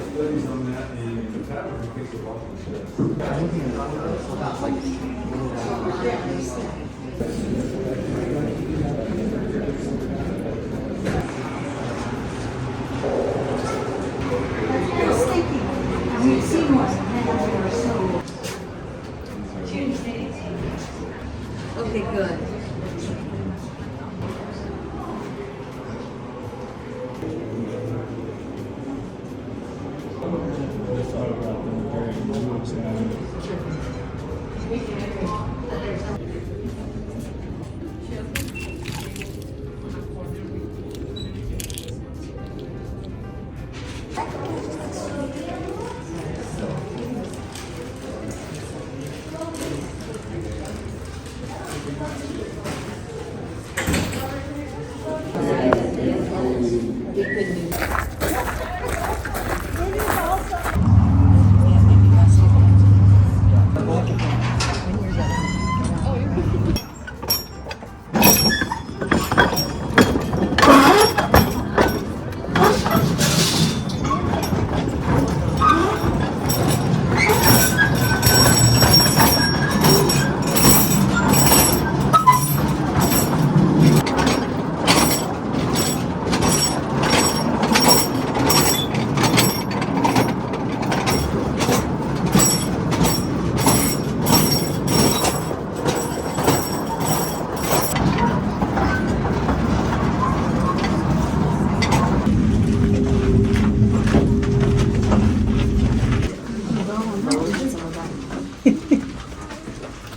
studies on that, and the pattern takes a lot of stress. I was thinking, and we've seen one, and they so. Tuesday. Okay, good.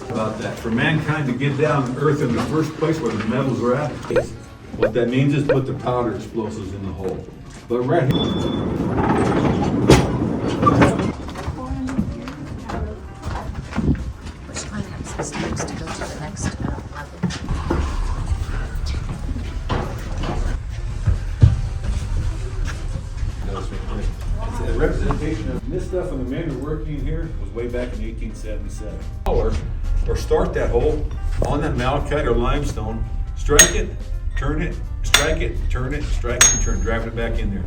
About that, for mankind to get down to earth in the first place where the metals are at, what that means is put the powder explosives in the hole. But right here. Which finance systems to go to the next level? It's a representation of this stuff when the men were working here was way back in 1877. Or start that hole on that malachite or limestone, strike it, turn it, strike it, turn it, strike it, and turn, driving it back in there.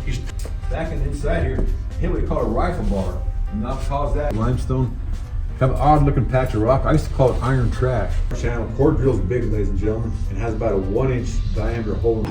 He's back inside here, hit what we call a rifle bar. And that'll cause that limestone, have an odd looking patch of rock. I used to call it iron trash. Channel core drill's big, ladies and gentlemen, and has about a 1-inch diameter hole.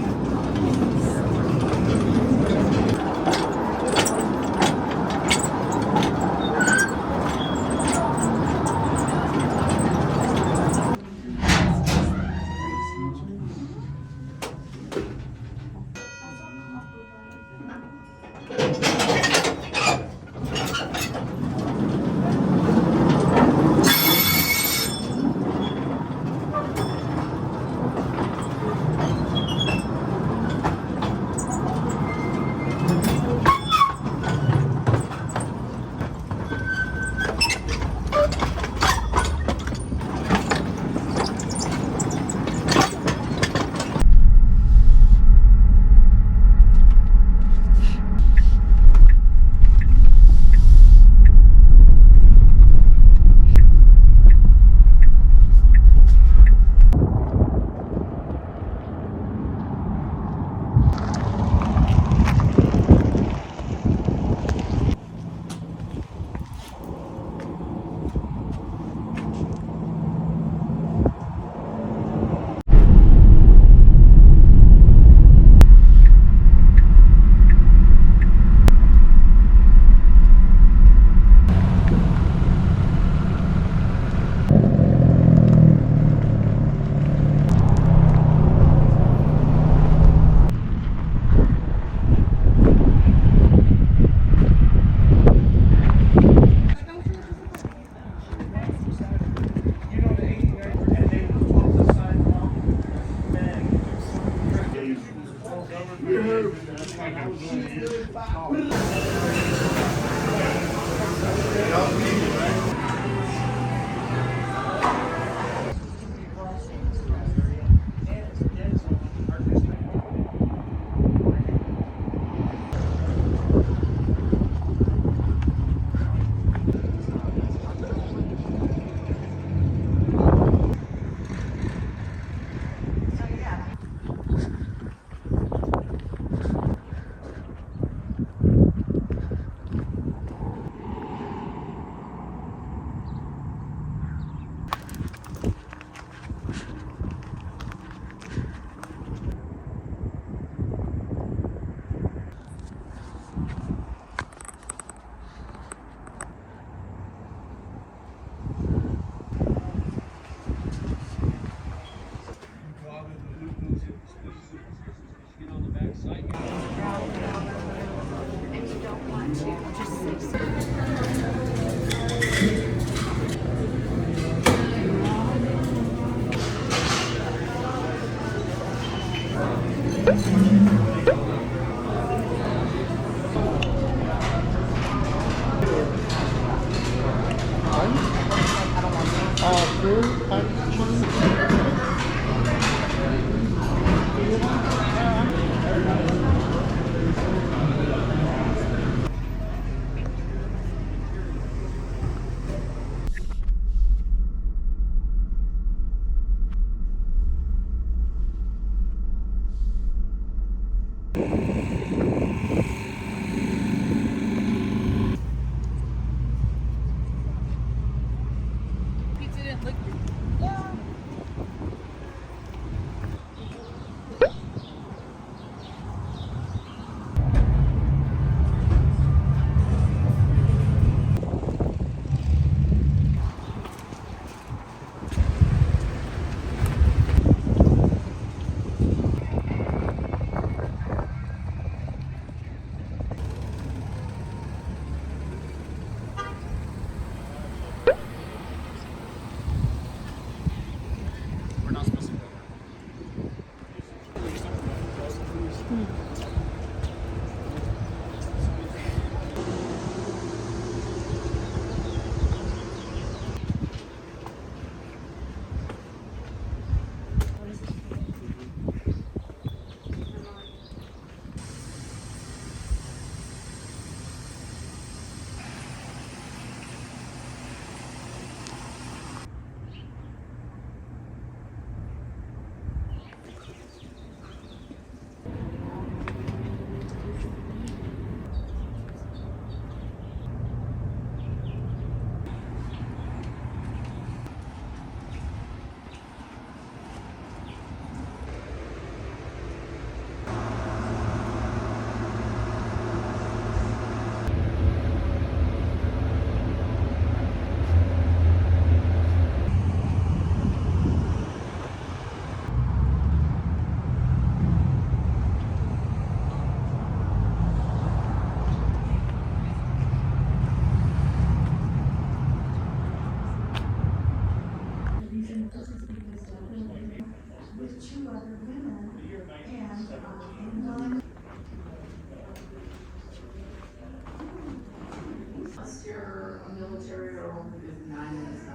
you're a military or only $9 and it's $9.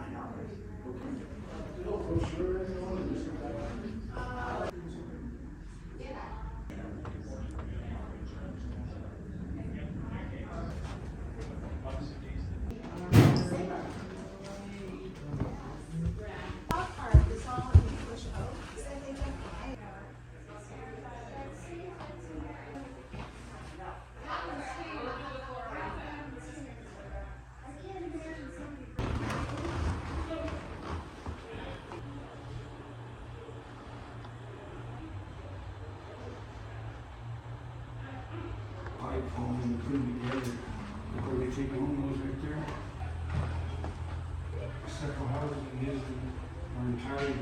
Pipe home and put them together before they take home those right there. Several houses in his are entirely.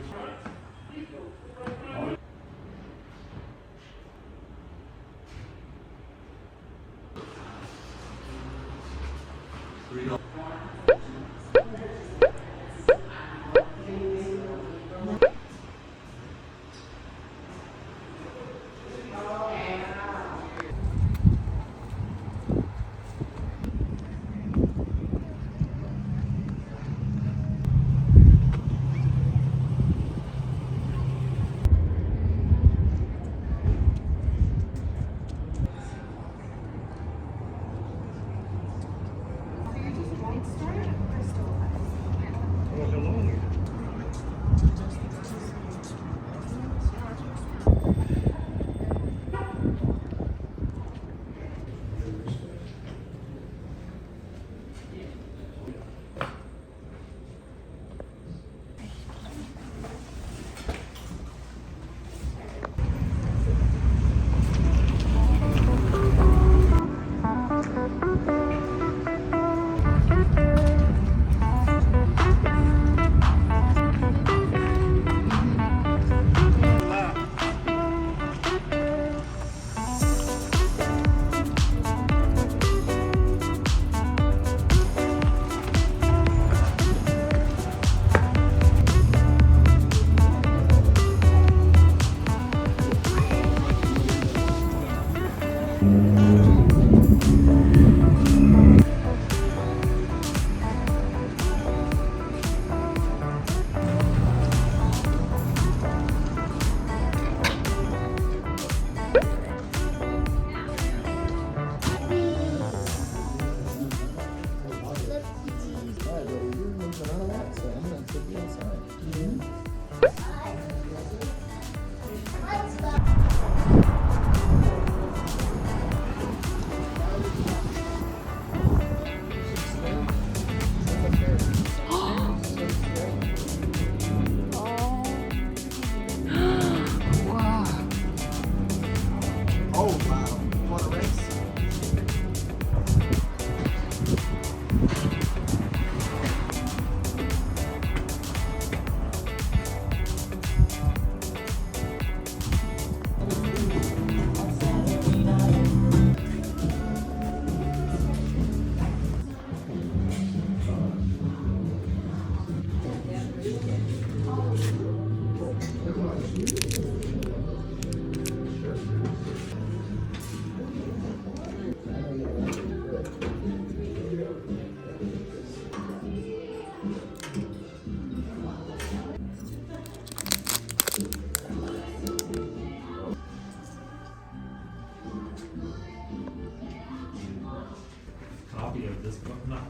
Copy of this book, not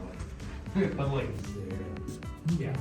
like, but like, yeah.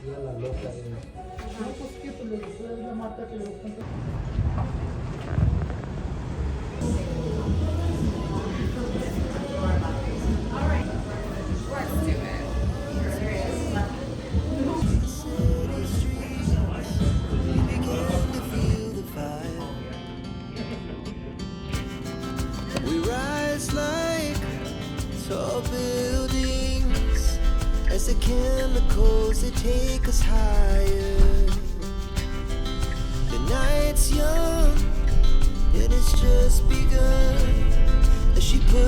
Ya la loca es. No, pues qué, pues le gustó la mata que le gustó. We rise like tall buildings as the chemicals they take us higher. The night's young, it has just begun as she puts